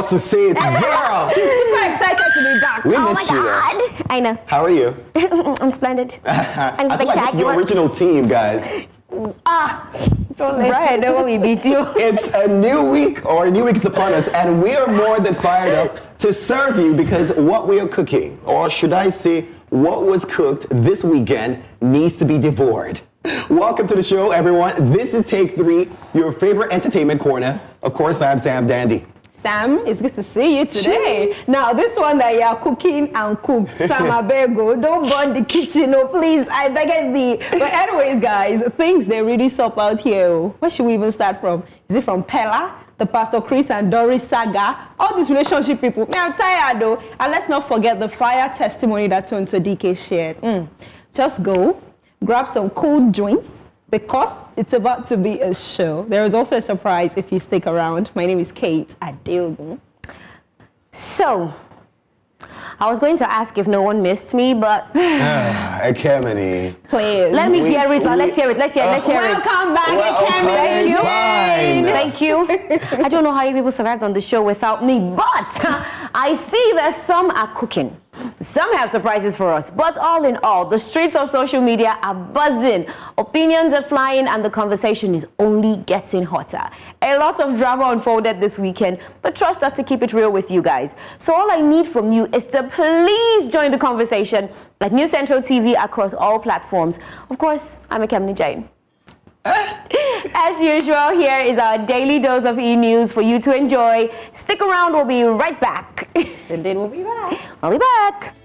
wants to say it. Girl! She's super excited to be back. We Oh my missed you though. God. I know. How are you? I'm splendid. I'm I feel like this is the spectacular. original team, guys. Brian, don't we beat you. It's a new week is upon us, and we are more than fired up to serve you because what we are cooking, or should I say, what was cooked this weekend needs to be devoured. Welcome to the show, everyone. This is Take 3, your favorite entertainment corner. Of course, I'm Sam Dandy. Sam, it's good to see you today. Now, this one that you are cooking and cooked, Sam Abego, don't burn the kitchen, oh please, I beg thee. But anyways, guys, things they really sup out here. Where should we even start from? Is it from Pella, the Pastor Chris and Doris saga, all these relationship people? Me, I'm tired though. And let's not forget the fire testimony that Tonto Dikeh shared. Just go, grab some cool joints, because it's about to be a show. There is also a surprise if you stick around. My name is Kate Adeogun. So, I was going to ask if no one missed me, but Ekemini. Please. let me hear it. Let's hear it. Welcome back, Ekemini. Thank you. I don't know how you people survived on the show without me, but I see that some are cooking. Some have surprises for us, but all in all, the streets of social media are buzzing. Opinions are flying, and the conversation is only getting hotter. A lot of drama unfolded this weekend, but trust us to keep it real with you guys. So all I need from you is to please join the conversation at News Central TV across all platforms. Of course, I'm Ekemini Jane. As usual, here is our daily dose of e-news for you to enjoy. Stick around, we'll be right back. Indeed, we'll be back. I'll be back.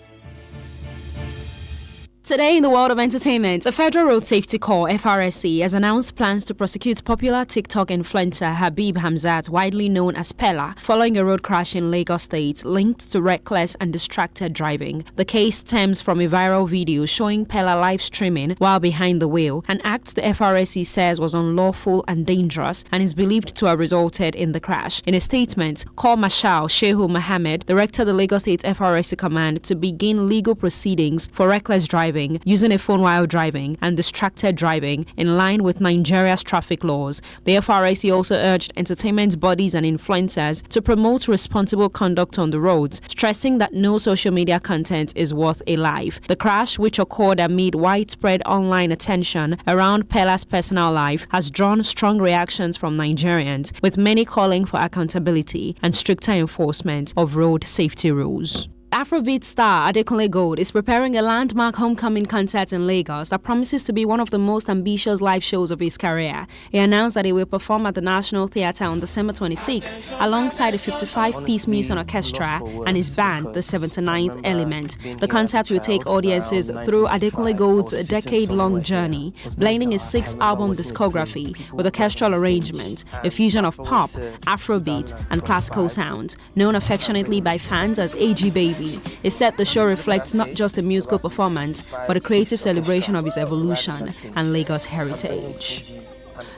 Today in the world of entertainment, the Federal Road Safety Corps, FRSC, has announced plans to prosecute popular TikTok influencer Habib Hamzat, widely known as Pella, following a road crash in Lagos State linked to reckless and distracted driving. The case stems from a viral video showing Pella live streaming while behind the wheel, an act the FRSC says was unlawful and dangerous and is believed to have resulted in the crash. In a statement, Corps Marshal Shehu Mohammed directed the Lagos State FRSC command to begin legal proceedings for reckless driving, using a phone while driving, and distracted driving in line with Nigeria's traffic laws. The FRSC also urged entertainment bodies and influencers to promote responsible conduct on the roads, stressing that no social media content is worth a life. The crash, which occurred amid widespread online attention around Pella's personal life, has drawn strong reactions from Nigerians, with many calling for accountability and stricter enforcement of road safety rules. Afrobeat star Adekunle Gold is preparing a landmark homecoming concert in Lagos that promises to be one of the most ambitious live shows of his career. He announced that he will perform at the National Theatre on December 26 alongside a 55-piece music orchestra and his band, the 79th Element. The concert will take audiences through Adekunle Gold's decade-long journey, blending his 6-album discography with orchestral arrangement, a fusion of pop, Afrobeat, and classical sounds, known affectionately by fans as AG Baby. He said the show reflects not just a musical performance, but a creative celebration of his evolution and Lagos heritage.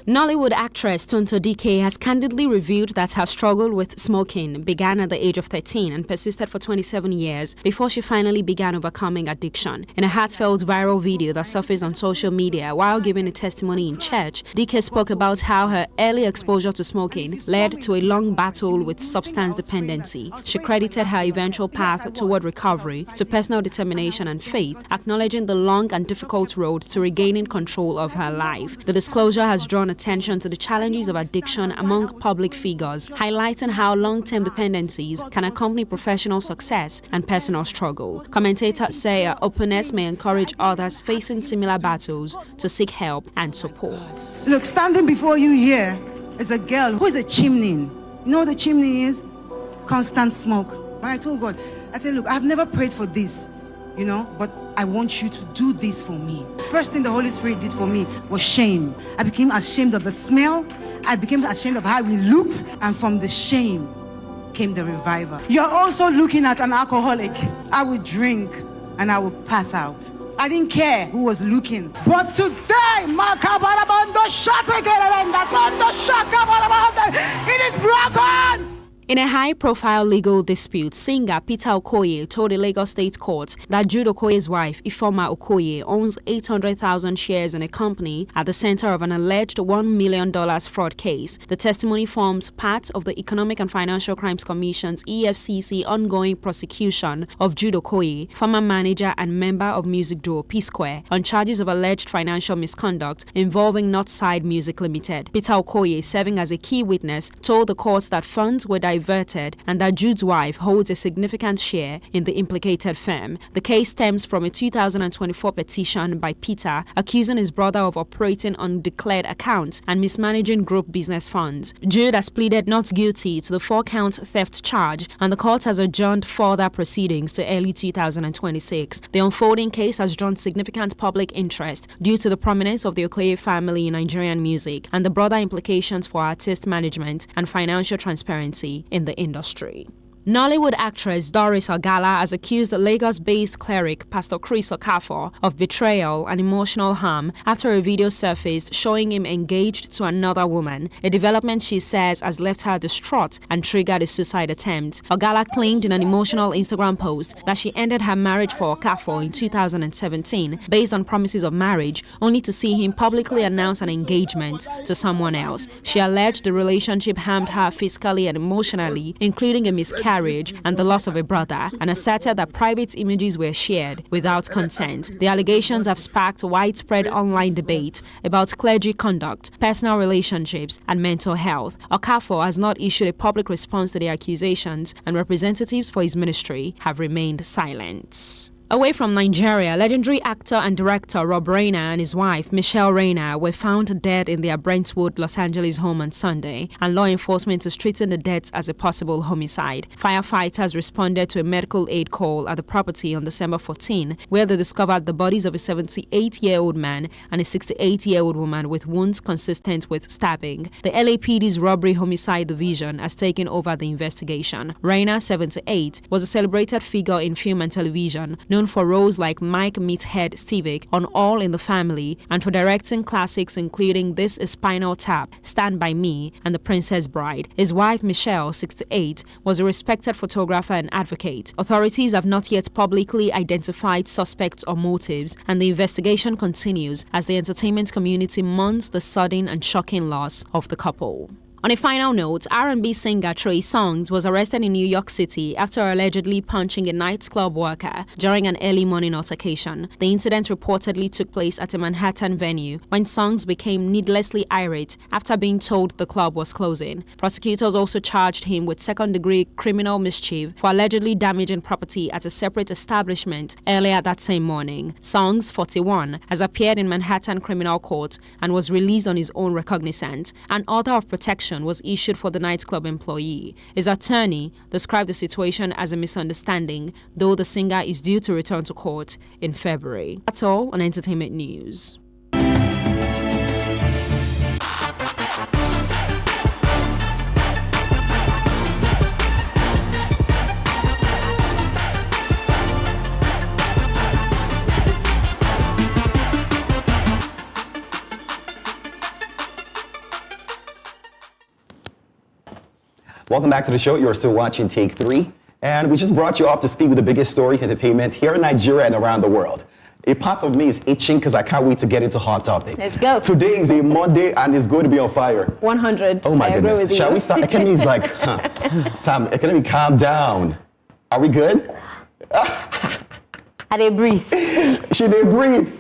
Nollywood actress Tonto Dikeh has candidly revealed that her struggle with smoking began at the age of 13 and persisted for 27 years before she finally began overcoming addiction. In a heartfelt viral video that surfaced on social media while giving a testimony in church, Dikeh spoke about how her early exposure to smoking led to a long battle with substance dependency. She credited her eventual path toward recovery to personal determination and faith, acknowledging the long and difficult road to regaining control of her life. The disclosure has drawn attention to the challenges of addiction among public figures, highlighting how long-term dependencies can accompany professional success and personal struggle. Commentators say her openness may encourage others facing similar battles to seek help and support. Look, standing before you here is a girl who is a chimney. You know what a chimney is? Constant smoke. But I told God, I said, look, I've never prayed for this, but I want you to do this for me. First thing the Holy Spirit did for me was shame. I became ashamed of the smell. I became ashamed of how we looked. And from the shame came the revival. You're also looking at an alcoholic. I would drink and I would pass out. I didn't care who was looking. But today, it is broken. In a high-profile legal dispute, singer Peter Okoye told the Lagos State Court that Jude Okoye's wife, Ifeoma Okoye, owns 800,000 shares in a company at the center of an alleged $1 million fraud case. The testimony forms part of the Economic and Financial Crimes Commission's EFCC ongoing prosecution of Jude Okoye, former manager and member of music duo P-Square, on charges of alleged financial misconduct involving Northside Music Limited. Peter Okoye, serving as a key witness, told the courts that funds were diverted and that Jude's wife holds a significant share in the implicated firm. The case stems from a 2024 petition by Peter accusing his brother of operating undeclared accounts and mismanaging group business funds. Jude has pleaded not guilty to the 4-count theft charge, and the court has adjourned further proceedings to early 2026. The unfolding case has drawn significant public interest due to the prominence of the Okoye family in Nigerian music and the broader implications for artist management and financial transparency in the industry. Nollywood actress Doris Ogala has accused the Lagos-based cleric Pastor Chris Okafor of betrayal and emotional harm after a video surfaced showing him engaged to another woman, a development she says has left her distraught and triggered a suicide attempt. Ogala claimed in an emotional Instagram post that she ended her marriage for Okafor in 2017 based on promises of marriage, only to see him publicly announce an engagement to someone else. She alleged the relationship harmed her physically and emotionally, including a miscarriage and the loss of a brother, and asserted that private images were shared without consent. The allegations have sparked widespread online debate about clergy conduct, personal relationships, and mental health. Okafor has not issued a public response to the accusations, and representatives for his ministry have remained silent. Away from Nigeria, legendary actor and director Rob Reiner and his wife, Michelle Reiner, were found dead in their Brentwood, Los Angeles home on Sunday, and law enforcement is treating the deaths as a possible homicide. Firefighters responded to a medical aid call at the property on December 14, where they discovered the bodies of a 78-year-old man and a 68-year-old woman with wounds consistent with stabbing. The LAPD's Robbery Homicide Division has taken over the investigation. Reiner, 78, was a celebrated figure in film and television, known for roles like Mike Meathead Stevick on All in the Family, and for directing classics including This is Spinal Tap, Stand By Me, and The Princess Bride. His wife, Michelle, 68, was a respected photographer and advocate. Authorities have not yet publicly identified suspects or motives, and the investigation continues as the entertainment community mourns the sudden and shocking loss of the couple. On a final note, R&B singer Trey Songz was arrested in New York City after allegedly punching a nightclub worker during an early morning altercation. The incident reportedly took place at a Manhattan venue when Songz became needlessly irate after being told the club was closing. Prosecutors also charged him with second-degree criminal mischief for allegedly damaging property at a separate establishment earlier that same morning. Songz, 41, has appeared in Manhattan criminal court and was released on his own recognizance. An order of protection was issued for the nightclub employee. His attorney described the situation as a misunderstanding, though the singer is due to return to court in February. That's all on entertainment news. Welcome back to the show. You're still watching Take 3. And we just brought you up to speed with the biggest stories in entertainment here in Nigeria and around the world. A part of me is itching because I can't wait to get into hot topic. Let's go. Today is a Monday and it's going to be on fire. 100. Oh my goodness. Agree with Shall you. we start? Academy is like, Sam, Academy, calm down. Are we good? I did breathe. She didn't breathe.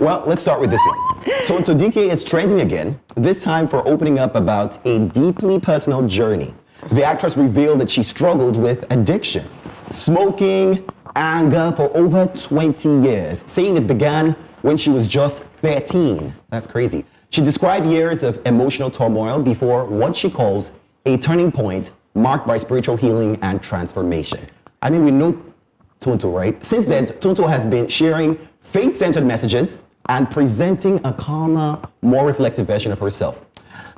Well, let's start with this one. Tonto Dikeh is trending again, this time for opening up about a deeply personal journey. The actress revealed that she struggled with addiction, smoking, anger for over 20 years, saying it began when she was just 13. That's crazy. She described years of emotional turmoil before what she calls a turning point marked by spiritual healing and transformation. I mean, we know Tonto, right? Since then, Tonto has been sharing faith-centered messages and presenting a calmer, more reflective version of herself.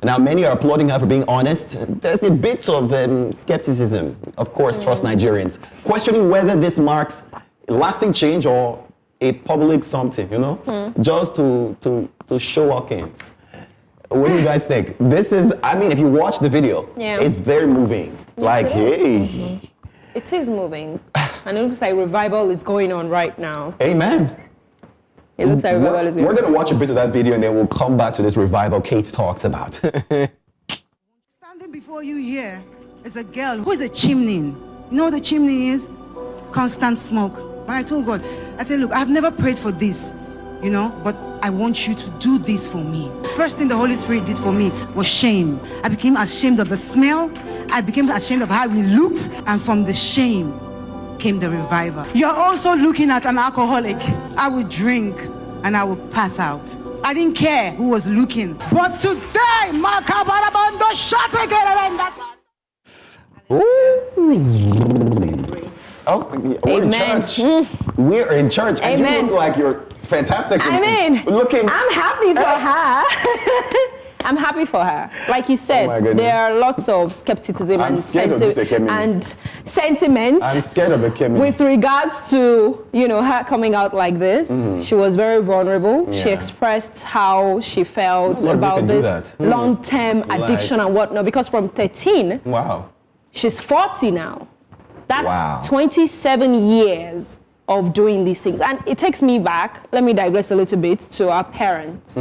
Now, many are applauding her for being honest. There's a bit of skepticism, of course, trust Nigerians, questioning whether this marks lasting change or a public something, you know, just to show Hawkins. What do you guys think? This is, I mean, if you watch the video, it's very moving. Like, it hey. It is moving. And it looks like revival is going on right now. Amen. It looks like revival is going on. We're going to watch a bit of that video and then we'll come back to this revival Kate talks about. Standing before you here is a girl who is a chimney. You know what a chimney is? Constant smoke. But I told God, I said, look, I've never prayed for this, you know, but I want you to do this for me. First thing the Holy Spirit did for me was shame. I became ashamed of the smell. I became ashamed of how we looked. And from the shame came the revival. You're also looking at an alcoholic. I would drink and I would pass out. I didn't care who was looking. But today, Oh, we're in church. We're in church. And you Amen. look like you're fantastic. I mean, looking. I'm happy for her. I'm happy for her. Like you said, my goodness. there are lots of skepticism I'm and, scared of this, Ekemi. and sentiment I'm scared of it, Kimmy. with regards to, you know, her coming out like this. She was very vulnerable. She Yeah. expressed how she felt A lot of people about can do this that. long-term Like- addiction and whatnot. Because from 13, Wow. she's 40 now. That's Wow. 27 years of doing these things. And it takes me back, let me digress a little bit, to our parents.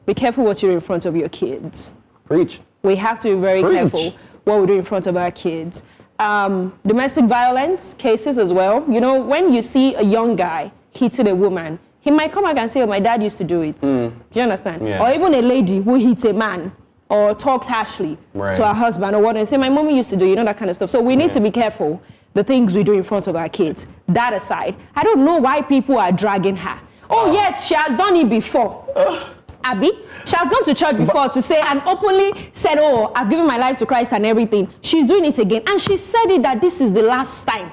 Be careful what you do in front of your kids. Preach. We have to be very Preach. careful what we do in front of our kids. Domestic violence cases as well. You know, when you see a young guy hitting a woman, he might come back and say, oh, my dad used to do it. Do you understand? Yeah. Or even a lady who hits a man or talks harshly Right. to her husband or what, and say, my mommy used to do, you know, that kind of stuff. So we need to be careful the things we do in front of our kids. That aside, I don't know why people are dragging her. Oh, yes, she has done it before. Abby, she has gone to church before to say and openly said, oh, I've given my life to Christ and everything. She's doing it again. And she said it that this is the last time.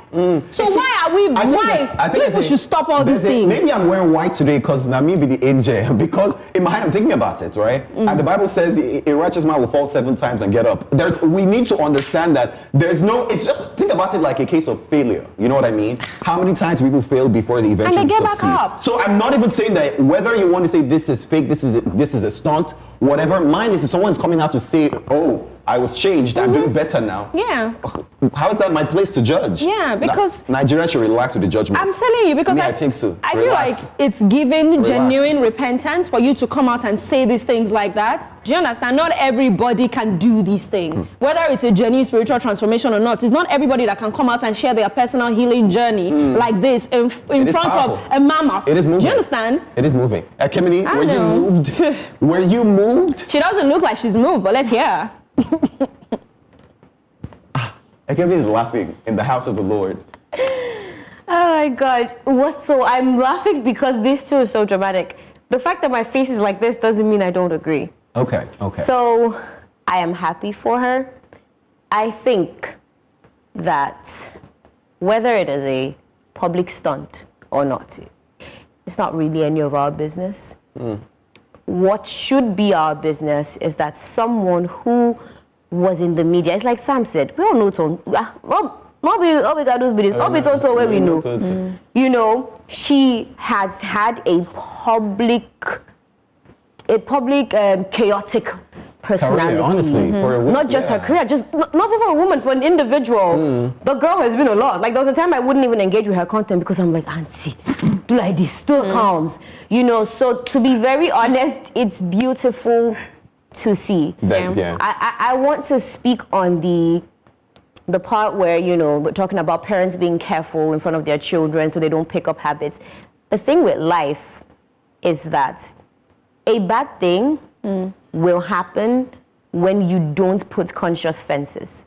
So why are we, people should stop all these things? Maybe I'm wearing white today because now me be the angel. Because in my head I'm thinking about it, right? And the Bible says a righteous man will fall 7 times and get up. We need to understand that it's just, think about it like a case of failure. You know what I mean? How many times people fail before they eventually And they get succeed? back up. So I'm not even saying that whether you want to say this is fake, this is a stunt, whatever. Mine is if someone's coming out to say, oh, I was changed, I'm doing better now. Yeah. How is that my place to judge? Yeah, because Nigerians should relax with the judgment. I'm telling you, because I think so. I feel like Relax. it's giving Relax. genuine repentance for you to come out and say these things like that. Do you understand? Not everybody can do these things. Whether it's a genuine spiritual transformation or not, it's not everybody that can come out and share their personal healing journey like this in front powerful. of a mammoth. It is moving. Do you understand? It is moving. Ekemini, I were you know. moved? Were you moved? She doesn't look like she's moved, but let's hear her. Ekemini is laughing in the house of the Lord. Oh my God. I'm laughing because this too is so dramatic. The fact that my face is like this doesn't mean I don't agree. Okay. So I am happy for her. I think that whether it is a public stunt or not, it's not really any of our business. What should be our business is that someone who was in the media, it's like Sam said, we all know Tonto. All we got those videos. All we Tonto where we know. You know, she has had a public chaotic personality. Career, honestly, for a woman, Not just her career, just not for a woman, for an individual. The girl has been a lot. Like there was a time I wouldn't even engage with her content because I'm like, auntie, do like this, still comes. You know, so to be very honest, it's beautiful to see. I want to speak on the part where, you know, we're talking about parents being careful in front of their children so they don't pick up habits. The thing with life is that a bad thing will happen when you don't put conscious fences.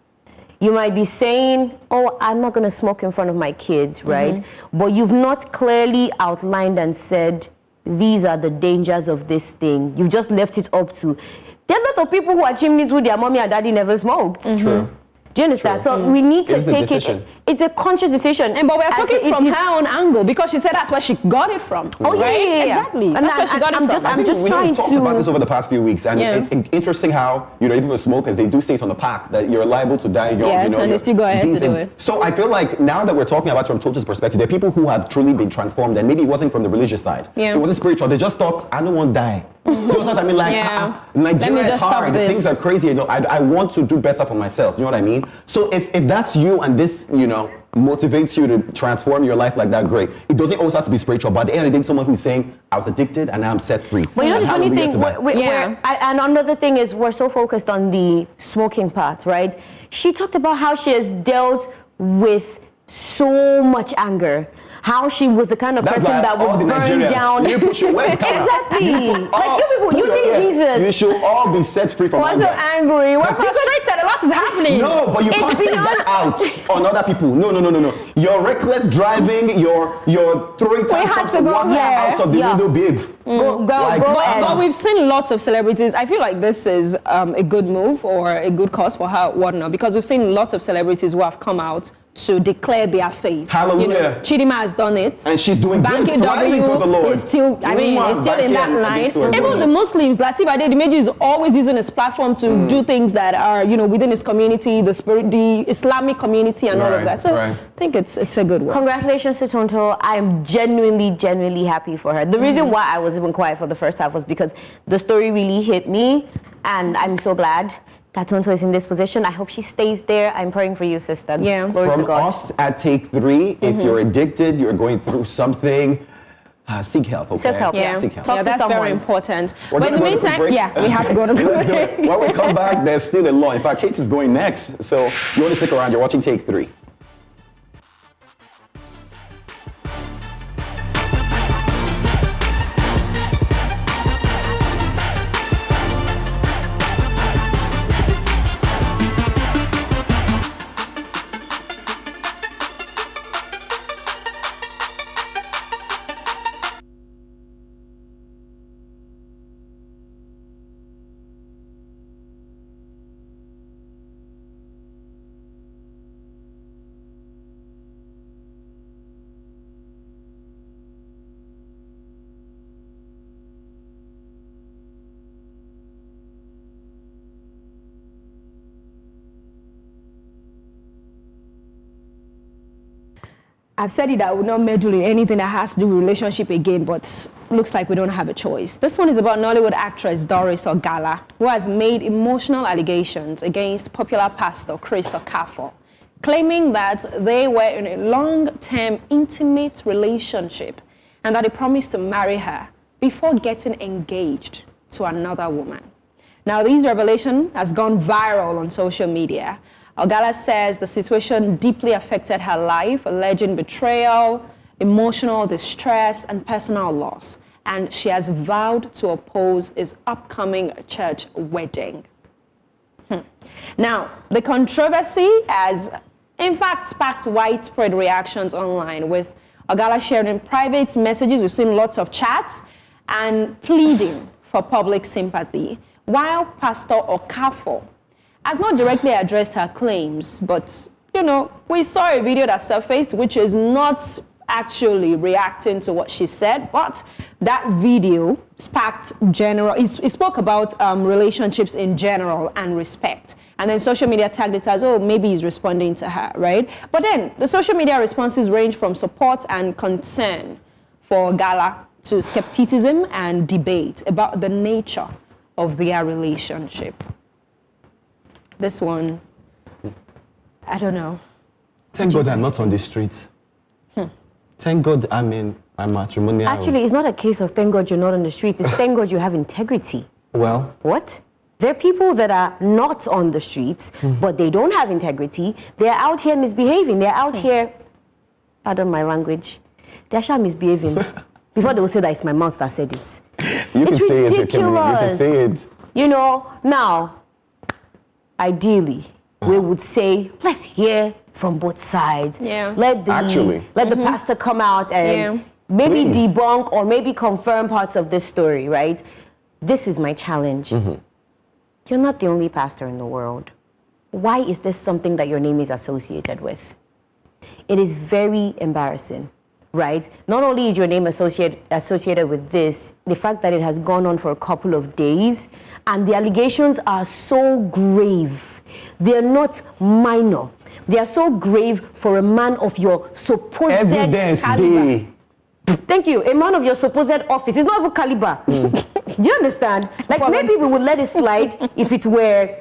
You might be saying, oh, I'm not going to smoke in front of my kids, right? But you've not clearly outlined and said, these are the dangers of this thing. You've just left it up to. There are a lot of people who are chimneys who their mommy and daddy never smoked. True. Do you understand? True. So we need to It is a take decision. it's a conscious decision. But we're As talking it from is- her own angle because she said that's where she got it from. Oh, yeah, right? yeah, yeah. Exactly. And That's where she got it from. I'm just We've trying talked to about this over the past few weeks, and Yeah. it's interesting how, you know, even for smokers, they do say it on the pack that you're liable to die young. Yes, you know, and they still go ahead to these- do it. So I feel like now that we're talking about it from Toto's perspective, there are people who have truly been transformed, and maybe it wasn't from the religious side. Yeah. It wasn't spiritual. They just thought, I don't want to die. You know what I mean? Like, Nigeria is just stop hard. this. Things are crazy. You know, I want to do better for myself. You know what I mean? So if that's you and this, you know, motivates you to transform your life like that, great. It doesn't always have to be spiritual, but at the end of the day, someone who's saying, I was addicted and now I'm set free. But you know the funny Hallelujah thing, to that. and another thing is we're so focused on the smoking part, right? She talked about how she has dealt with so much anger. How she was the kind of person like that would all the burn Nigerians. down. You push your waist, come on. Exactly. Like you people, you need Jesus. You should all be set free from Why so anger. angry? We're frustrated. A lot is happening. No, but you can't take that out on other people. No. You're reckless driving. You're throwing tantrums and walking out of the window, babe. Go But we've seen lots of celebrities. I feel like this is a good move or a good cause for her, whatnot, because we've seen lots of celebrities who have come out to declare their faith. Hallelujah. You know, Chidima has done it. And she's doing good, Banky thriving for the Lord. is still, is still in that line. Even the Muslims, Lateef Adedimeji is always using his platform to do things that are, you know, within his community, the Islamic community and all of that. So I think it's a good one. Congratulations to Tonto. I'm genuinely happy for her. The reason why I was even quiet for the first half was because the story really hit me, and I'm so glad that Tonto is in this position. I hope she stays there. I'm praying for you, sister. Yeah. Glory to From God. us at Take 3, if you're addicted, you're going through something, seek help, okay? Seek help, yeah. Seek help. Talk to That's someone. very important. We're But in the gonna go to a meantime, break. we have to go to Let's do break. it. When we come back, there's still a lot. In fact, Kate is going next. So you want to stick around. You're watching Take 3. I've said it, I will not meddle in anything that has to do with relationship again, but looks like we don't have a choice. This one is about Nollywood actress Doris Ogala, who has made emotional allegations against popular pastor Chris Okafor, claiming that they were in a long-term intimate relationship and that he promised to marry her before getting engaged to another woman. Now, this revelation has gone viral on social media. Ogala says the situation deeply affected her life, alleging betrayal, emotional distress, and personal loss. And she has vowed to oppose his upcoming church wedding. Now, the controversy has, in fact, sparked widespread reactions online, with Ogala sharing private messages. We've seen lots of chats and pleading for public sympathy, while Pastor Okafor has not directly addressed her claims, but, you know, we saw a video that surfaced which is not actually reacting to what she said, but that video sparked it spoke about relationships in general and respect. And then social media tagged it as, oh, maybe he's responding to her, right? But then the social media responses range from support and concern for Ogala to skepticism and debate about the nature of their relationship. This one, I don't know. Thank God I'm not on the streets. Thank God I'm matrimonial. Actually, it's not a case of thank God you're not on the streets. It's thank God you have integrity. Well, What? There are people that are not on the streets, but they don't have integrity. They're out here misbehaving. They're out here, pardon my language, they're actually misbehaving. Before they will say that it's my mouth that said it. you It's can say it, ridiculous. You can say it. You know, now, ideally, we would say, let's hear from both sides. Yeah. Let the pastor come out and maybe Please. debunk or maybe confirm parts of this story, right? This is my challenge. You're not the only pastor in the world. Why is this something that your name is associated with? It is very embarrassing, right? Not only is your name associated with this, the fact that it has gone on for a couple of days, and the allegations are so grave. They're not minor. They are so grave for a man of your supposed Evidence caliber. day. Thank you. A man of your supposed office. It's not even caliber. Do you understand? Like, maybe we would let it slide if it were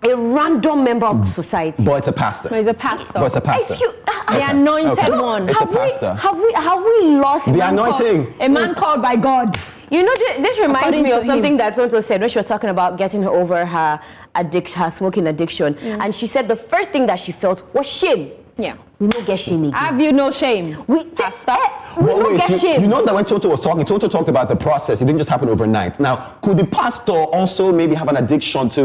a random member of society. But it's a pastor. No, he's a pastor. But it's a pastor. The anointed one. It's a pastor. Have we lost The anointing. A man called by God. You know, this reminds According me to of something him. that Tonto said when she was talking about getting over her addiction, her smoking addiction. And she said the first thing that she felt was shame. Yeah. We don't get shame again. Have you no shame? Pastor? We don't get shame. You know that when Tonto was talking, Tonto talked about the process. It didn't just happen overnight. Now, could the pastor also maybe have an addiction to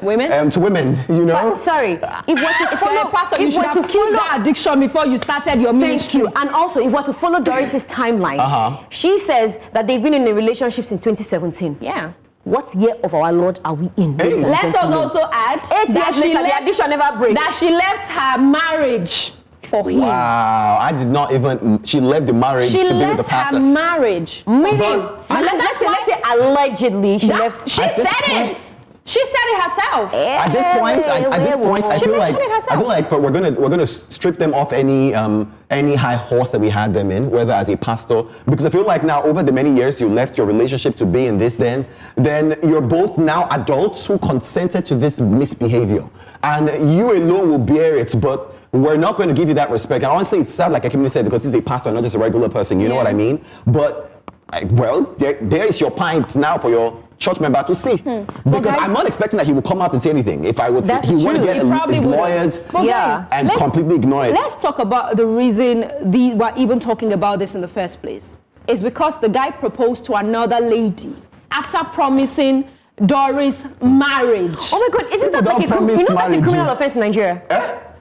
women? To women, you know? Sorry. If we're to follow, pastor, you should have killed that addiction before you started your ministry. Thank you. And also, if we're to follow Doris's timeline, she says that they've been in a relationship since 2017. Yeah. What year of our Lord are we in? Hey, Let us also add 8 years later, the addiction never breaks. that she left her marriage for him. Wow, I did not even. She left the marriage She to be with the left pastor. her marriage. Meaning, But- let's say allegedly she left. She At this said point- it. She said it herself. At this point, I She feel like mentioned it herself. we're gonna strip them off any high horse that we had them in, whether as a pastor, because I feel like now over the many years you left your relationship to be in this, then you're both now adults who consented to this misbehavior, and you alone will bear it, but we're not going to give you that respect. And honestly, it's sad, like I said, because he's a pastor, not just a regular person. You know what I mean? But there is your pint now for your church member to see, because guys, I'm not expecting that he will come out and say anything. If I would, That's he would true. get He probably his wouldn't. lawyers But guys, and let's- completely ignore it. Let's talk about the reason we're even talking about this in the first place. It's because the guy proposed to another lady after promising Doris marriage. Oh my God! Isn't that People like don't promise that's a marriage. criminal offense in Nigeria?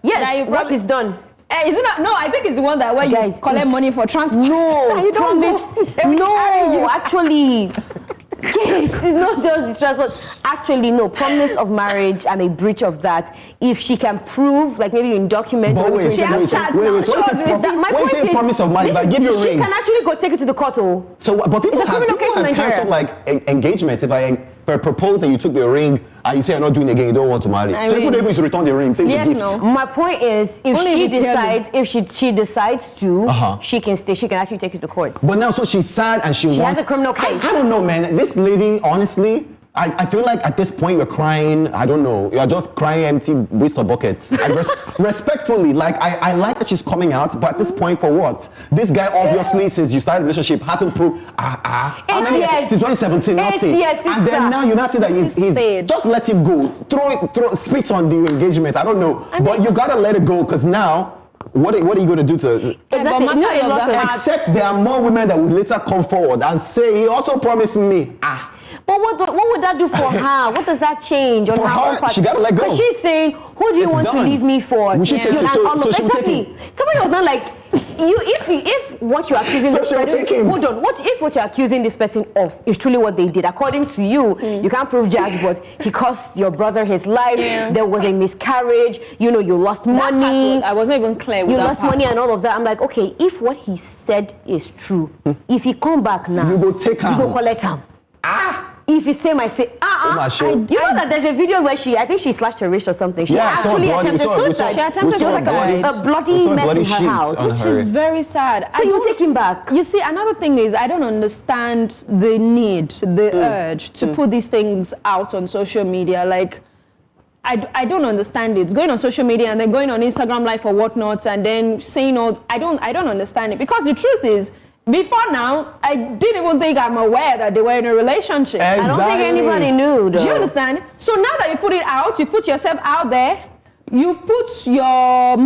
Yes, That you what probably- is done. Is it not? No, I think it's the one that where Guys, you collect it's- money for transport. No, You don't promise. know. No, actually. It's not just the transport. Actually, no. Promise of marriage and a breach of that. If she can prove, like maybe in documents. But or wait, anything, has wait, chats wait, now. wait, She what was is a received- my what is point a is, promise of money? If I give you a she ring, can actually go take it to the court. Oh. so but people It's a have criminal case in canceled Nigeria. like engagements. If I propose and you took the ring and you say you're not doing it again, you don't want to marry. I So mean- people don't even return the ring. Say it's a Yes, gift. no. My point is, if Only she if it's decides, if she decides to, Uh-huh. she can stay. She can actually take it to court. But now, so she's sad and she She wants. has a criminal case. I don't know, man. This lady, honestly, I feel like at this point you're crying. I don't know. You're just crying empty waste of buckets. And respectfully, like I like that she's coming out, but at this point, for what? This guy obviously, since you started a relationship, hasn't proved. How 8 many years. since 2017, 8 nothing. years, And then sister. now you now see that he's Stayed. just let him go. Throw spit on the engagement. I don't know, but you gotta let it go because now. What are you going to do to Exactly. But No, matters a of lot the of heart- except there are more women that will later come forward and say he also promised me. But what would that do for her? What does that change on For her her, own part? she gotta let go. Because she's saying, "Who do you It's want to done. leave me for?" We should take You it. and So- all so of- she will take exactly. Somebody was not like you. If what you're accusing So this she will person, take him. hold on. What you're accusing this person of is truly what they did, according to you. You can't prove jazz, but he cost your brother his life. There was a miscarriage. You lost money. I wasn't even clear with You that lost part. money and all of that. I'm like, okay, if what he said is true, if he come back now, You go take you am. go collect him. If he say, I say, my show. you know that there's a video where I think she slashed her wrist or something. She Yeah, I saw actually bloody- attempted we saw- suicide. She attempted There was suicide. a bloody mess in her sheet house. on Which her. is very sad. So you take him back. You see, another thing is I don't understand the need, the urge to put these things out on social media. Like, I don't understand it. Going on social media and then going on Instagram Live or whatnot and then saying all, I don't understand it. Because the truth is, before now, I didn't even think I'm aware that they were in a relationship. Exactly. I don't think anybody knew, though. Do you understand? So now that you put it out, you put yourself out there, you've put your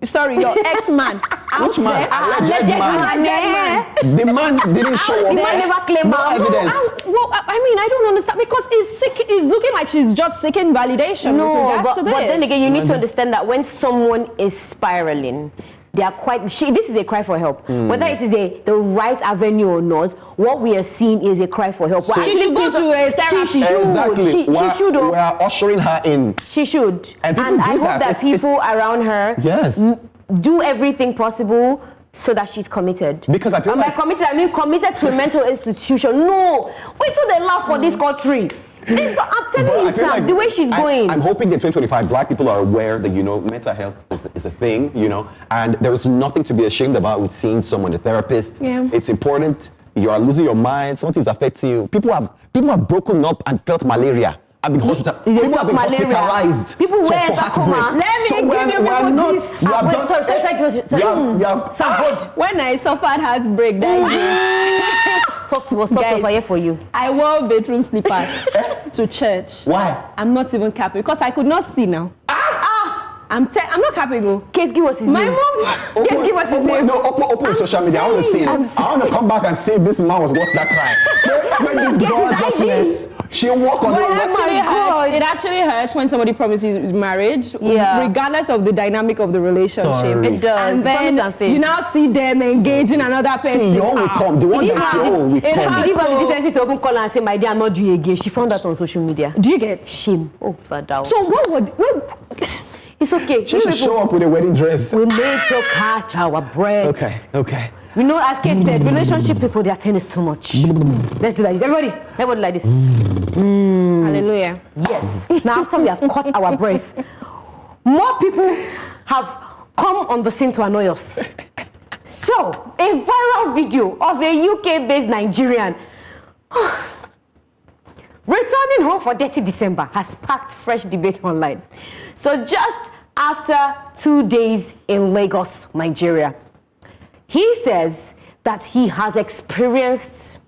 your ex-man out Which man? there. Alleged man. Alleged man. The man didn't show The up. man never claimed No out. evidence. I don't understand because it's looking like she's just seeking validation with regards to this. but then again, you need to understand that when someone is spiraling, they are this is a cry for help. Whether it is the right avenue or not, what we are seeing is a cry for help. She should go to a therapist. She should. Exactly. She should. We are ushering her in. She should. And people I do hope that. that It's- people around her Yes. do everything possible so that she's committed. Because I feel and like- by committed, I mean committed to a mental institution. No. Wait till they laugh for this country. I'm telling you, I feel Sam, the way she's going. I'm hoping in 2025, black people are aware that, mental health is a thing, and there is nothing to be ashamed about with seeing someone, a therapist. Yeah. It's important. You are losing your mind. Something's affecting you. People have broken up and felt malaria. People have been hospitalized. People for went heartbreak. Let me give you we're not. Sorry. When I suffered heartbreak that day, Talk to us here for you. I wore bedroom slippers to church. Why? I'm not even capable because I could not see now. I'm not capable. Kate, give us his My name. mom. Kate, give us his name. No, open social media. I want to see it. I want to come back and see if this man was worth that cry. When this gorgeousness, she'll walk on But the it actually hurts when somebody promises marriage, regardless of the dynamic of the relationship. Sorry. It does. And then you now see them engaging another person. See, your own will come. The one that's your own will come. He didn't have the decency to open call and say, my dear, I'm not doing again. She found that on social media. Do you get? Shame. Oh, Fadao. So what It's okay. She should show up with a wedding dress. We made to catch our breath. Okay. As Kate said, relationship people, their tennis too much. Let's do that. Everybody like this. Hallelujah. Yes. Now after we have caught our breath, more people have come on the scene to annoy us. So, a viral video of a UK-based Nigerian returning home for Dirty December has sparked fresh debate online. So just after 2 days in Lagos, Nigeria, he says that he has experienced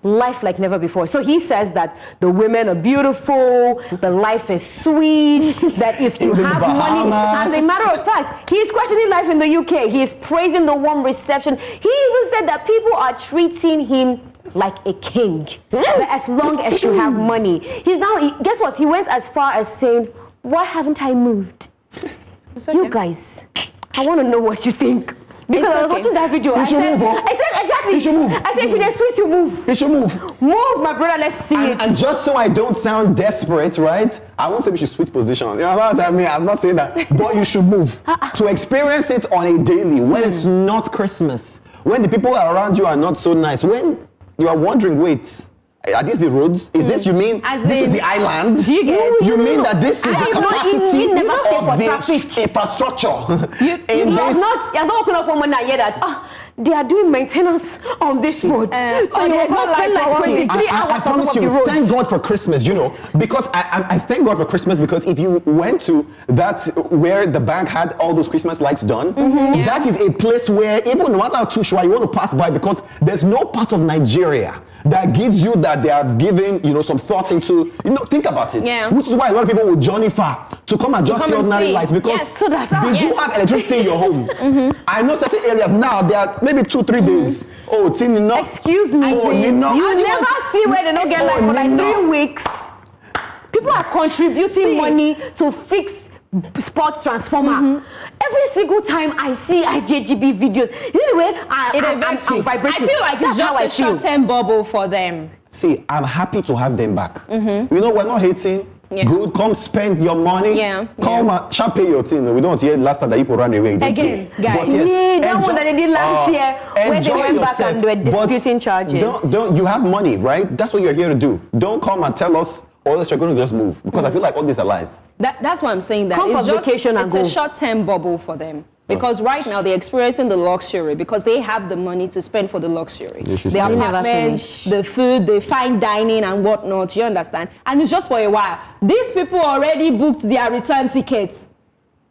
life like never before. So he says that the women are beautiful, the life is sweet, that if you have money, as a matter of fact, he's questioning life in the UK. He is praising the warm reception. He even said that people are treating him like a king, that as long as you have money. Guess what? He went as far as saying, why haven't I moved? You guys, I want to know what you think. Because I was watching that video. I said, exactly. You should move. I said, if you're sweet, you move. You should move. Move, my brother, let's see it. And just so I don't sound desperate, right? I won't say we should switch position. You know what I mean? I'm not saying that. But you should move. To experience it on a daily, when it's not Christmas, when the people around you are not so nice, when you are wondering, wait, are these the roads? Is this, you mean, this is the island? Do you get? You mean that this is the capacity you never stay for of the traffic. infrastructure? You're not walking up one night that they are doing maintenance on this road. So you there's must no spend light like on it. 23 I hours on top promise of the you, road. thank God for Christmas, because I thank God for Christmas, because if you went to that where the bank had all those Christmas lights done, that is a place where even no matter how too sure you want to pass by, because there's no part of Nigeria that gives you that they have given, some thought into, think about it. Yeah. Which is why a lot of people will journey far to come and just see ordinary lights, because did you have electricity in your home? I know certain areas now, there are maybe 2-3 days. Oh, Tini, no. Excuse me. Oh, you never see where they don't get light for like 3 weeks. People are contributing money to fix sports transformer. Every single time I see IJGB videos, anyway, I'm vibrating. I feel like it's just a short-term bubble for them. See, I'm happy to have them back. We're not hating. Yeah. Good, come spend your money. Yeah. Come and shall pay your thing. We don't hear last time that people ran away. Again, guys. But yes, that one that they did last year, where they went back and they were disputing charges. Don't you have money, right? That's what you're here to do. Don't come and tell us, or else you're going to just move. Because I feel like all these are lies. That's why I'm saying that. Come for vacation and go. It's a short-term bubble for them. Because right now they're experiencing the luxury because they have the money to spend for the luxury. The apartments, the food, the fine dining and whatnot, you understand? And it's just for a while. These people already booked their return tickets.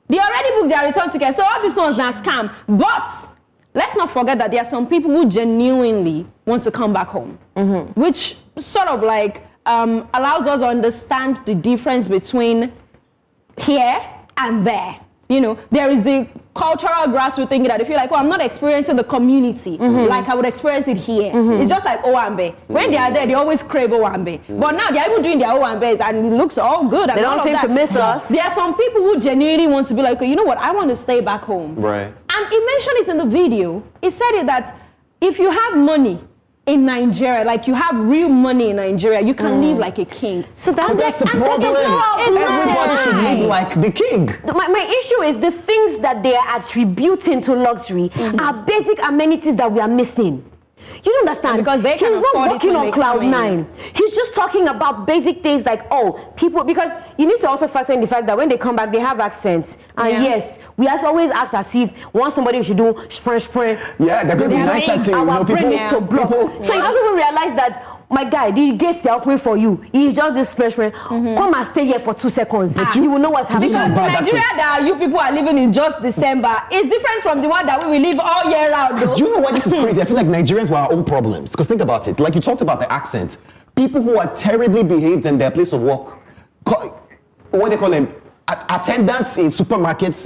They already booked their return tickets. So all these ones are scam. But let's not forget that there are some people who genuinely want to come back home. Which sort of like allows us to understand the difference between here and there. There is the cultural grassroots thinking that if you're like, I'm not experiencing the community like I would experience it here. It's just like Owambe. When they are there, they always crave Owambe. But now they're even doing their Owambes and it looks all good. And they don't seem to miss us. There are some people who genuinely want to be like, you know what, I want to stay back home. Right. And he mentioned it in the video. He said it that if you have money in Nigeria, like you have real money in Nigeria, you can live like a king. So that's the problem. Everybody should live like the king. My issue is the things that they are attributing to luxury are basic amenities that we are missing. You don't understand. Because they can He's not afford it working when on they cloud come in. nine. He's just talking about basic things like, people, because you need to also factor in the fact that when they come back, they have accents. And yes, we have to always act as if once somebody should do spring. Yeah, they're going to be nicer to you. Our brain is to block. So he doesn't even realize that, my guy, the gates they're opening for you. He's just this freshman. Come and stay here for 2 seconds. You will know what's happening. Because the Nigeria that you people are living in just December is different from the one that we will live all year round. Though. Do you know why this is crazy? I feel like Nigerians were our own problems. Because think about it. Like you talked about the accent. People who are terribly behaved in their place of work. What they call them? Attendants in supermarkets.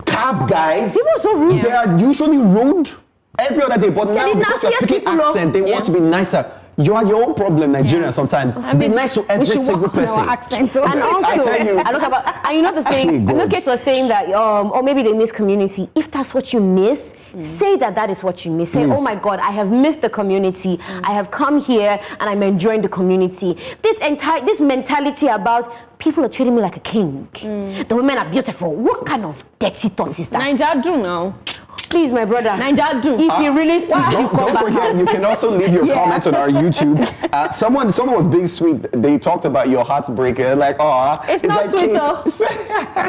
Cab guys. People are so rude. They are usually rude every other day. But now because you're speaking accent, they want to be nicer. You are your own problem, Nigerians. Sometimes be nice to every single person. And also, I tell you. I look about, and you know the thing. Look, it was saying that, or maybe they miss community. If that's what you miss, say that is what you miss. Say, oh my God, I have missed the community. I have come here and I'm enjoying the community. This mentality about people are treating me like a king. The women are beautiful. What kind of dirty thoughts is that? Nigeria do now. Please, my brother. Nigeria do. If you really don't forget, you can also leave your comments on our YouTube. Someone was being sweet. They talked about your heartbreak. Like, it's not like sweet, though.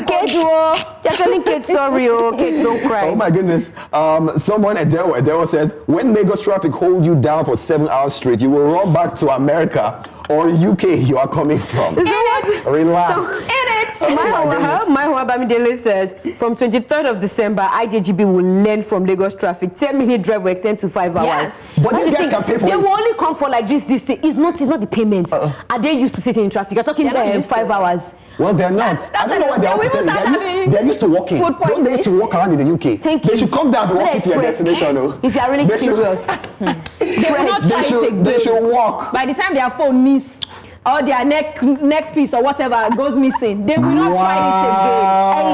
Kids, you're telling kids sorry, kids don't cry. Oh my goodness. Someone, Adele says, when Lagos traffic hold you down for 7 hours straight, you will run back to America or UK you are coming from. Relax. My Bamidele says, from 23rd of December, IJGB will learn from Lagos traffic. 10-minute drive will extend to 5 hours. Yes. But these guys can pay for it. They will only come for like this thing. It's not the payments. Are they used to sitting in traffic? You're talking 5 hours. Well, they're not. I don't know why they're used to walking. Don't they used to walk around in the UK? They should come down and walk into your destination. If you are really serious. They will not try to take They should walk. By the time their phone miss or their neck piece or whatever goes missing, they will not try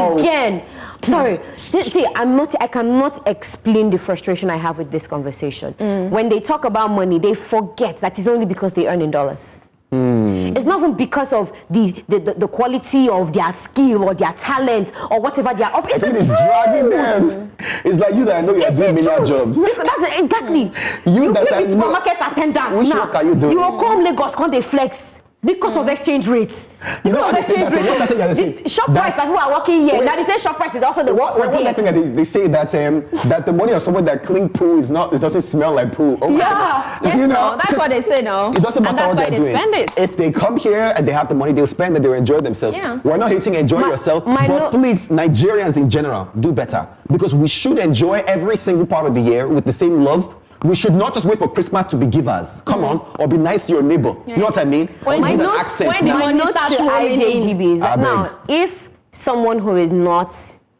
it again. Sorry. See, I cannot explain the frustration I have with this conversation. When they talk about money, they forget that it's only because they earn in dollars. It's not even because of the quality of their skill or their talent or whatever they are offering. I think it's dragging them. It's like you that I know you are doing million jobs. That's exactly. You that I know. Supermarket attendant. Which work are you doing? You will come Lagos, come they flex. Because of exchange rates. You know what they say? Shop price that who are working here. Now they say shop price is also the what's that thing that they say that that the money of someone that clean poo it doesn't smell like poo. Oh yes, that's what they say now. It doesn't matter what they're doing. Spend it. If they come here and they have the money, they'll spend and they'll enjoy themselves. Yeah. We're not hating enjoy yourself, but please, Nigerians in general, do better. Because we should enjoy every single part of the year with the same love. We should not just wait for Christmas to be givers. Come on, or be nice to your neighbor. You know what I mean? My notes to IJGB is that now, if someone who is not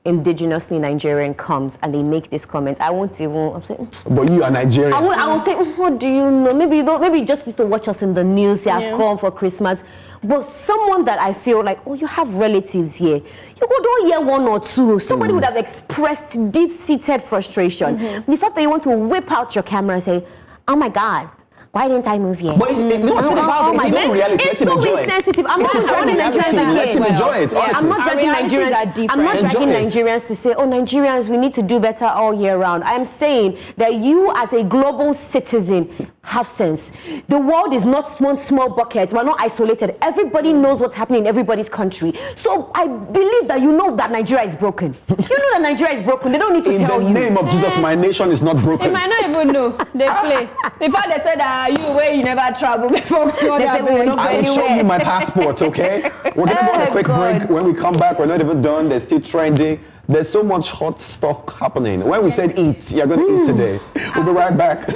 indigenously Nigerian comes and they make this comment, I won't even. I'm saying, but you are Nigerian. I will say, what do you know? Maybe you just need to watch us in the news. They have come for Christmas. But someone that I feel like, you have relatives here. You go don't hear one or two. Somebody would have expressed deep-seated frustration. The fact that you want to whip out your camera and say, oh my God, why didn't I move here? But it's about reality. It's so insensitive. I'm not dragging Nigerians. Let him enjoy it. I'm not dragging Nigerians. I'm not dragging Nigerians to say, Nigerians, we need to do better all year round. I'm saying that you, as a global citizen, have sense. The world is not one small bucket. We're not isolated. Everybody knows what's happening in everybody's country. So I believe that you know that Nigeria is broken. You know that Nigeria is broken. They don't need to tell you. In the name of Jesus, my nation is not broken. They might not even know. They play. Before they said that you never travel before. They say we will not go I will show you my passport, okay? We're going to go on a quick break. When we come back, we're not even done. They're still trending. There's so much hot stuff happening. When we said eat, you're going to eat today. We'll be right back.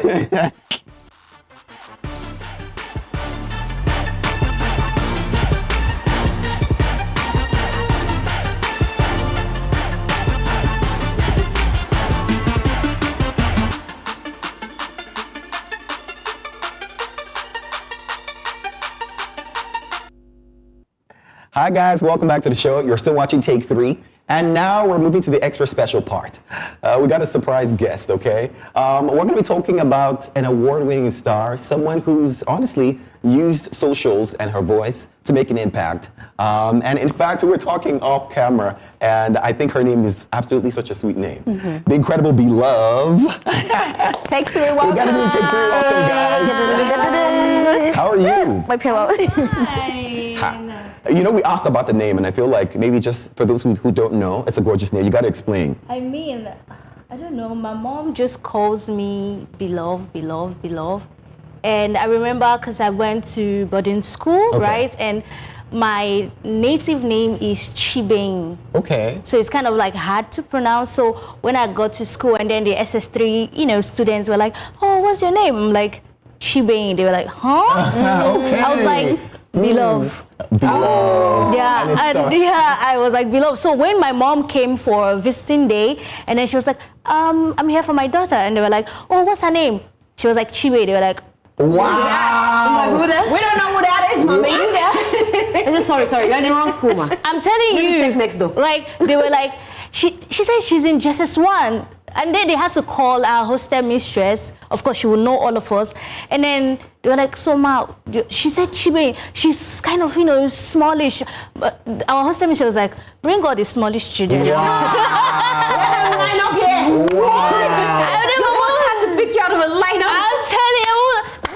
Hi guys, welcome back to the show. You're still watching Take 3. And now we're moving to the extra special part. We got a surprise guest, okay? We're going to be talking about an award-winning star, someone who's honestly used socials and her voice to make an impact. And in fact, we were talking off camera, and I think her name is absolutely such a sweet name. The incredible Belove. Take 3, welcome. We got to do Take 3, welcome, guys. How are you? My pillow. Hi. You know, we asked about the name, and I feel like maybe just for those who don't know, it's a gorgeous name. You got to explain. I mean, I don't know. My mom just calls me Belove. And I remember because I went to boarding school, Okay. right? And my native name is Chibeng. Okay. So it's kind of like hard to pronounce. So when I got to school and then the SS3, students were like, "Oh, what's your name?" I'm like, Chibeng. They were like, "Huh?" Okay. I was like, Belove. Belove. Yeah, I was like, Belove. So when my mom came for a visiting day, and then she was like, I'm here for my daughter. And they were like, "Oh, what's her name?" She was like, Chibe. They were like, Wow. We don't know who that is, mommy. I said, sorry, you're in the wrong school, man. I'm telling Let me you. check next door. Like, they were like, she said she's in JSS1. And then they had to call our hostel mistress. Of course, she will know all of us. And then they were like, "So, Ma," she said, she's kind of, smallish. But our hostel mistress was like, "Bring all the smallish children." Line up here. Wow. And then my mom had to pick you out of a lineup. I'm telling you,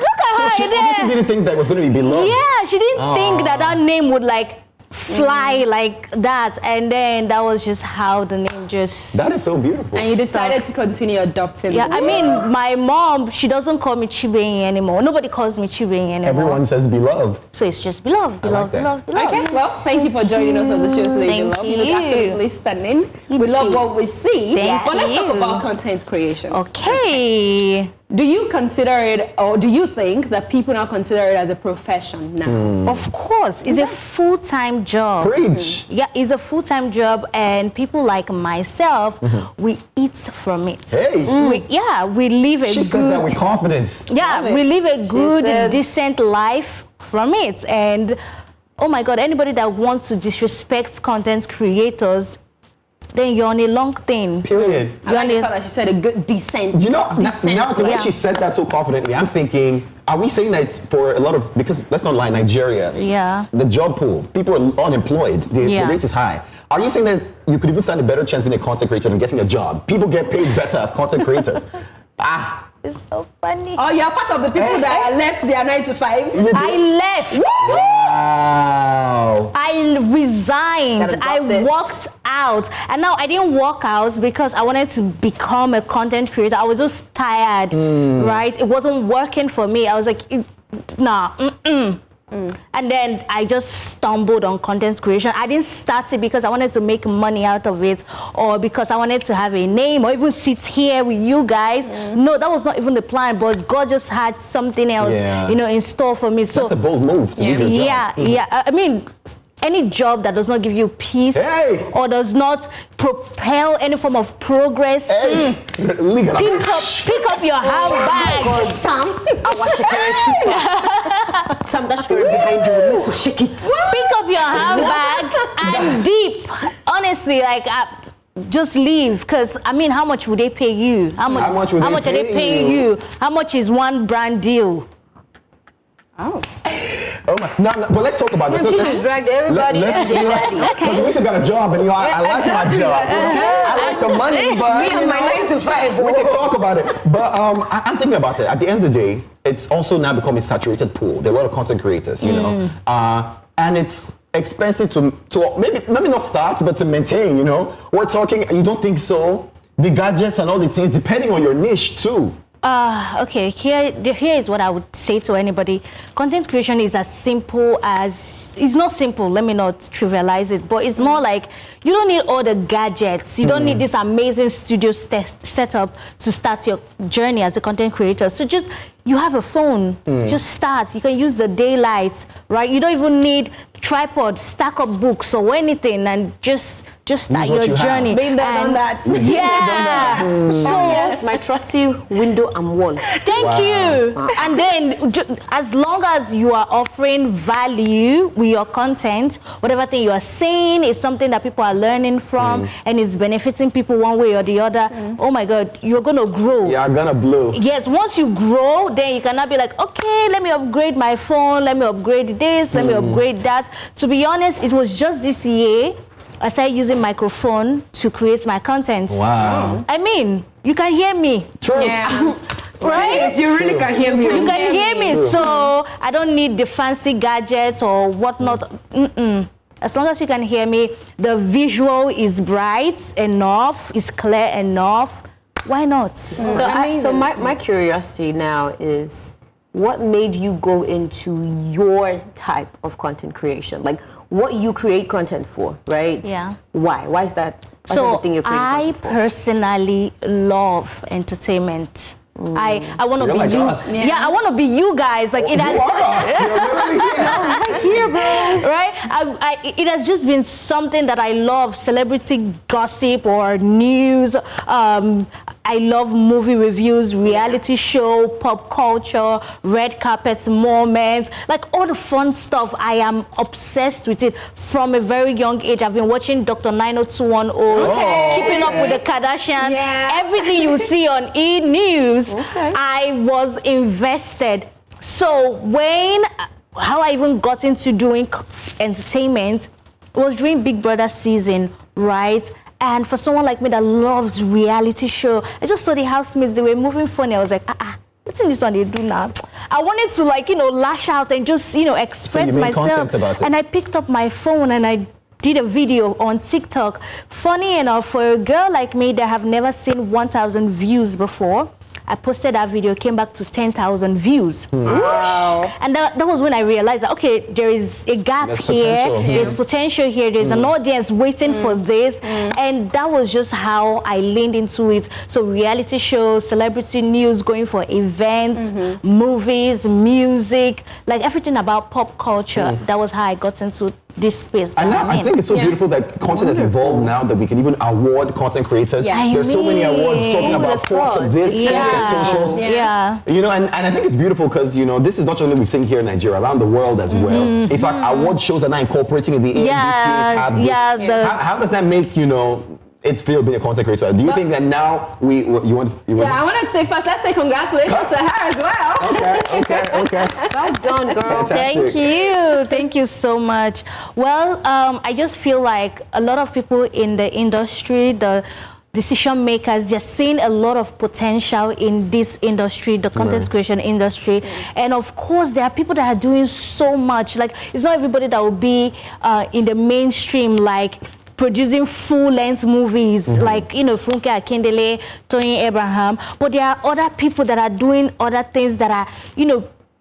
look at So her she there. obviously didn't think that was going to be Belove. Yeah, she didn't think that name would fly like that, and then that was just how the name just. That is so beautiful. And you decided to continue adopting. Yeah, I mean, my mom, she doesn't call me Chibeng anymore. Nobody calls me Chibeng anymore. Everyone says Belove. So it's just Belove. like that. Okay, well, thank you for joining us on the show today, Thank Belove. You look you. absolutely stunning. We love what we see. Thank But let's talk you. about content creation. Okay. Do you consider it, or do you think that people now consider it as a profession now? Of course, it's a full-time job. Preach. Yeah, it's a full-time job, and people like myself, we eat from it. Hey. We live a She good. said that with confidence. Yeah, Love we it. live a good, said- decent life from it. And oh my God, anybody that wants to disrespect content creators, then you're on a long thing. Period. I like the fact that she said a good, decent. You know, now the way yeah. she said that so confidently, I'm thinking, are we saying that for a lot of, because let's not lie, Nigeria, Yeah. the job pool, people are unemployed, the rate is high. Are you saying that you could even stand a better chance being a content creator than getting a job? People get paid better as content creators. It's so funny. Oh, you're part of the people that left their 9 to 5. You do? I left. Wow. I resigned. Gotta drop I this. walked out. And now I didn't walk out because I wanted to become a content creator. I was just tired, right? It wasn't working for me. I was like, nah, And then I just stumbled on content creation. I didn't start it because I wanted to make money out of it or because I wanted to have a name or even sit here with you guys. No, that was not even the plan, but God just had something else, Yeah. in store for me. So That's a bold move to leave your job. yeah. I mean, any job that does not give you peace Hey! or does not propel any form of progress, Hey, leave it pick up your handbag. Sam, I was shaking it. Sam, that's behind you. We need to shake it. Pick up your handbag and deep. Honestly, just leave. Because, I mean, how much would they pay you? How much would they are they pay paying you? you? How much is one brand deal? Oh my, no, but let's talk about this. She just dragged everybody and their daddy. Because we still got a job, and I like my job. I like the money, but Me and my 9 to 5. we can talk about it. But I'm thinking about it. At the end of the day, it's also now become a saturated pool. There are a lot of content creators, and it's expensive to maybe let me not start, but to maintain. We're talking. You don't think so? The gadgets and all the things, depending on your niche too. Okay, here is what I would say to anybody. Content creation is as simple as, it's not simple, let me not trivialize it, but it's more like you don't need all the gadgets. You don't need this amazing studio setup to start your journey as a content creator. So just you have a phone, just start. You can use the daylight, right? You don't even need tripod, stack up books or anything, and just start your journey. Been there, done that. Yeah. So Yes, my trusty window and wall. thank you. And then as long as you are offering value with your content, whatever thing you are saying is something that people are learning from and is benefiting people one way or the other, oh my God, you're going to grow. You're gonna blow. Yes, once you grow, then you cannot be like, okay, let me upgrade my phone, let me upgrade this, let me upgrade that. To be honest, it was just this year I started using microphone to create my content. Wow. I mean, you can hear me. True. Yeah. Right? You really can hear me. You can hear me, so I don't need the fancy gadgets or whatnot. As long as you can hear me, the visual is bright enough, is clear enough. Why not? So my curiosity now is, what made you go into your type of content creation? Like, what you create content for, right? Yeah. Why? Why is that? Why is that So the thing you're creating I content for? personally love entertainment. I want to You're be like you. us. Yeah, I want to be you guys. Like You are us. You're literally here. here, bro. Right? It has just been something that I love. Celebrity gossip or news. I love movie reviews, reality show, pop culture, red carpet moments, like all the fun stuff. I am obsessed with it from a very young age. I've been watching Dr. 90210, Keeping Up with the Kardashians. Yeah. Everything you see on E! News, I was invested. So how I even got into doing entertainment was during Big Brother season, right? And for someone like me that loves reality show, I just saw the housemates, they were moving funny. I was like, what's in this one they do now? I wanted to lash out and just, express you made myself. content about it. And I picked up my phone and I did a video on TikTok. Funny enough, for a girl like me that have never seen 1,000 views before, I posted that video, came back to 10,000 views. Wow. And that was when I realized that, okay, there is a gap There's here, potential. there's potential here, there's an audience waiting for this. And that was just how I leaned into it. So reality shows, celebrity news, going for events, movies, music, like everything about pop culture. That was how I got into this space. And now I think it's so beautiful that content has evolved now that we can even award content creators. Yes. There's so many awards talking about force of this, force of socials. Yeah. You know, and I think it's beautiful because, this is not only we're seeing here in Nigeria, around the world as well. In fact, award shows are now incorporating in the AMVCs have this. How does that make, it feel being a content creator? Do you think that now you want? I wanted to say first, let's say congratulations to her as well. Okay. Well done, girl. Fantastic. Thank you so much. Well, I just feel like a lot of people in the industry, the decision makers, they're seeing a lot of potential in this industry, the content creation industry. And of course, there are people that are doing so much. Like, it's not everybody that will be in the mainstream, like producing full-length movies, like, Funke Akindele, Tony Abraham. But there are other people that are doing other things that are,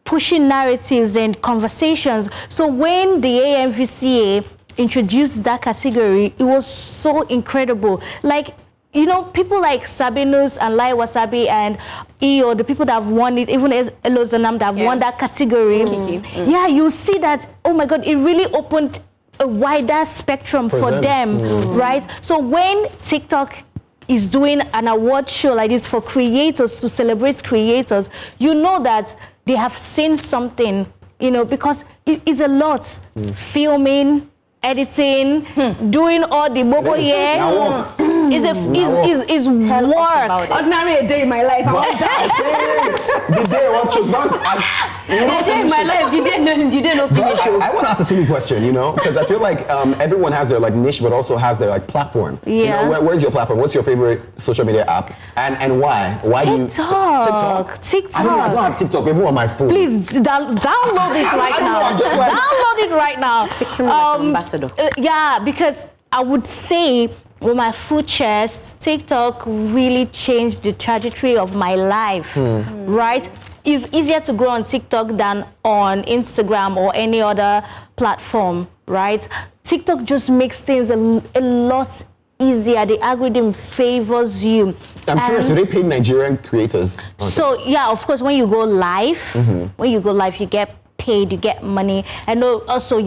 pushing narratives and conversations. So when the AMVCA introduced that category, it was so incredible. Like, people like Sabinus and Lai Wasabi and EO, the people that have won it, even Elozanam that have won that category. Yeah, you see that, oh my God, it really opened a wider spectrum for them, right? So when TikTok is doing an award show like this for creators to celebrate creators, you know that they have seen something, because it is a lot. Filming, editing, doing all the bobo here is work. Ordinary a day in my life. The day I want to A day in my life, you didn't know finish. I want to ask a silly question, because I feel like everyone has their niche, but also has their platform. Yeah. Where's your platform? What's your favorite social media app, and why? Why do you TikTok. I don't have TikTok. Even on my phone. Please download this right now. Download it right now. Become like an ambassador. Yeah, because I would say with my food chest, TikTok really changed the trajectory of my life, right? It's easier to grow on TikTok than on Instagram or any other platform, right? TikTok just makes things a lot easier. The algorithm favors you. I'm curious, do they pay Nigerian creators? So yeah, of course, when you go live, you get paid, you get money, and also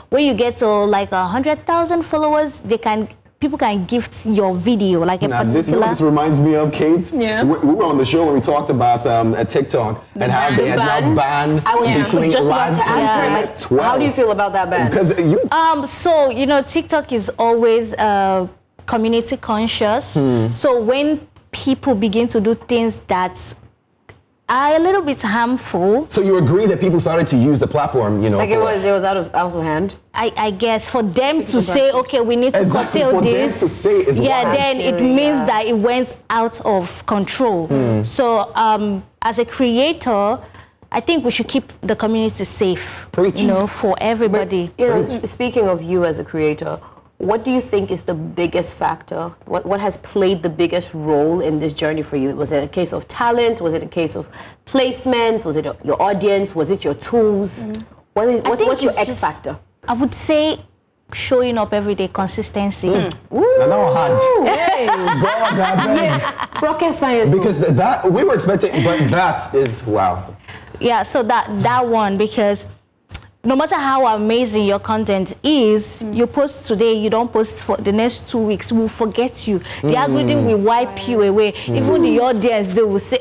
when you get to like 100,000 followers, people can gift your video, like a particular. This reminds me of Kate. Yeah. We were on the show when we talked about a TikTok and how they had now banned between just live about to ask her, like, 12. how do you feel about that ban? Because So TikTok is always community conscious. So when people begin to do things that are a little bit harmful. So you agree that people started to use the platform, Like it was out of hand. I guess for them to say, okay, we need to curtail this. Them to say is then it means that it went out of control. So as a creator, I think we should keep the community safe. Preach. For everybody. But, speaking of you as a creator, what do you think is the biggest factor? What has played the biggest role in this journey for you? Was it a case of talent? Was it a case of placement? Was it your audience? Was it your tools? What's your X factor? I would say showing up every day, consistency. And now hard. God, that Rocket science. because that we were expecting, but that is wow. Yeah, so that one, because no matter how amazing your content is, you post today, you don't post for the next 2 weeks, we'll forget you. The algorithm will wipe you away. Even the audience, they will say,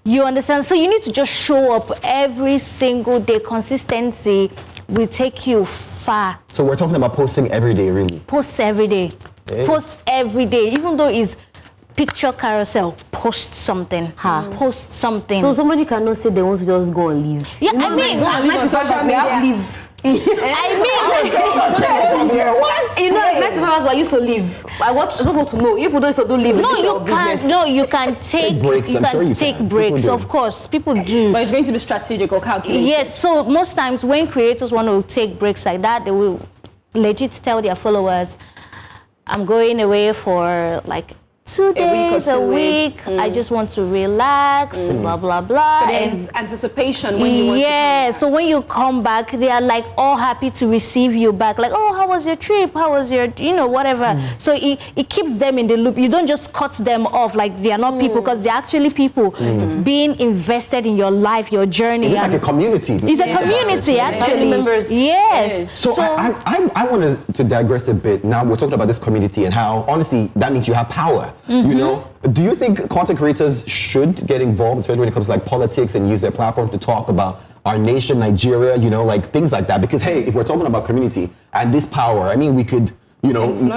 you understand? So you need to just show up every single day. Consistency will take you far. So we're talking about posting every day, really. Post every day. Hey. Post every day. Even though it's picture carousel, post something. Post something. So somebody cannot say they want to just go and leave. Yeah, I mean, What? It's 95 hours, but I used to leave. I just want to know. If people don't used to leave, no, you can't. No, you can take breaks. You I'm sure you take can. breaks. People do. Of course, people do. But it's going to be strategic or calculated. Yes. So most times when creators want to take breaks like that, they will legit tell their followers, "I'm going away for like 2 days, a week. I just want to relax, blah, blah, blah." So there's anticipation when you want to come back. So when you come back, they are like all happy to receive you back. Like, oh, how was your trip? How was your, whatever. So it keeps them in the loop. You don't just cut them off like they are not people, because they're actually people being invested in your life, your journey. It's like a community. It's a community, actually. Members. Yes. So I wanted to digress a bit. Now we're talking about this community and how, honestly, that means you have power. Do you think content creators should get involved, especially when it comes to like politics, and use their platform to talk about our nation, Nigeria, like things like that? Because hey, if we're talking about community and this power, I mean, we could,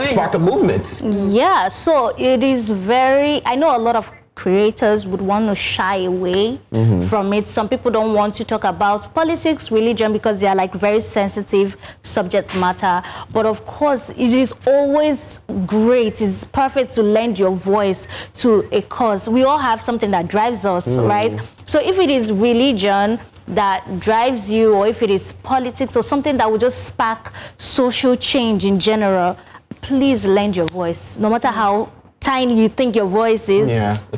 spark a movement. Yeah, so it is I know a lot of creators would want to shy away from it. Some people don't want to talk about politics, religion, because they are like very sensitive subject matter. But of course, it is always great. It's perfect to lend your voice to a cause. We all have something that drives us, right? So if it is religion that drives you, or if it is politics or something that will just spark social change in general, please lend your voice, no matter how tiny you think your voice is.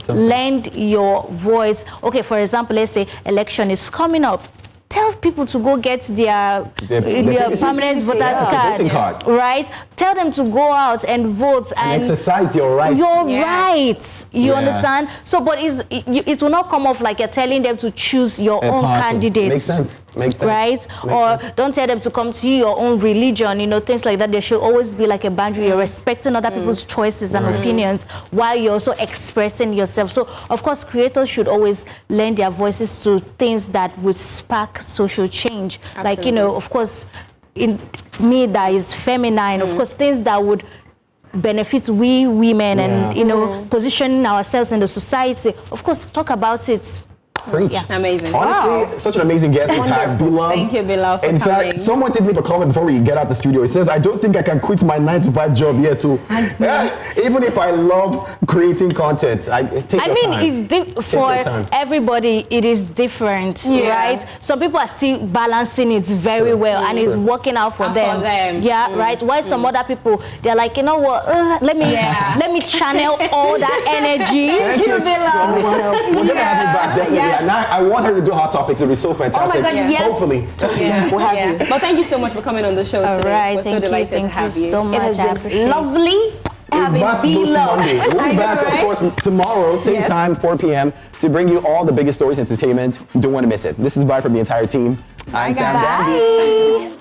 Lend your voice. Okay, for example, let's say election is coming up. Tell people to go get their permanent voter's card, right? Tell them to go out and vote and exercise your rights. Rights. You understand? So, but it will not come off like you're telling them to choose your own candidate. Makes sense. Right? Don't tell them to come to your own religion. Things like that. There should always be like a boundary. You're respecting other people's choices and opinions while you're also expressing yourself. So, of course, creators should always lend their voices to things that would spark social change. Absolutely. Like, of course, in me that is feminine, of course, things that would benefit we women and, positioning ourselves in the society. Of course, talk about it. Preach. Yeah. Amazing. Honestly, such an amazing guest we have, Belove. Thank you, Belove, for In coming. fact, someone did leave a comment before we get out the studio. It says, I don't think I can quit my 9-to-5 job here too. Even if I love creating content, for everybody, it is different, right? Some people are still balancing it very well, and it's working out for them. Right? While some other people, they're like, you know what? Let me channel all that energy. Thank you so much. We're gonna have you back definitely. And I want her to do Hot Topics. It'll be so fantastic. Oh my God, yes. Hopefully. We'll have you. But thank you so much for coming on the show today. Right, We're so delighted to have you. So much. It has been lovely. having Must Boost Belove. Monday. We'll be I know, back, right? of course, tomorrow, same Yes. time, 4 p.m., to bring you all the biggest stories in entertainment. You don't want to miss it. This is bye from the entire team. I'm Sam guys. Dandy. Bye.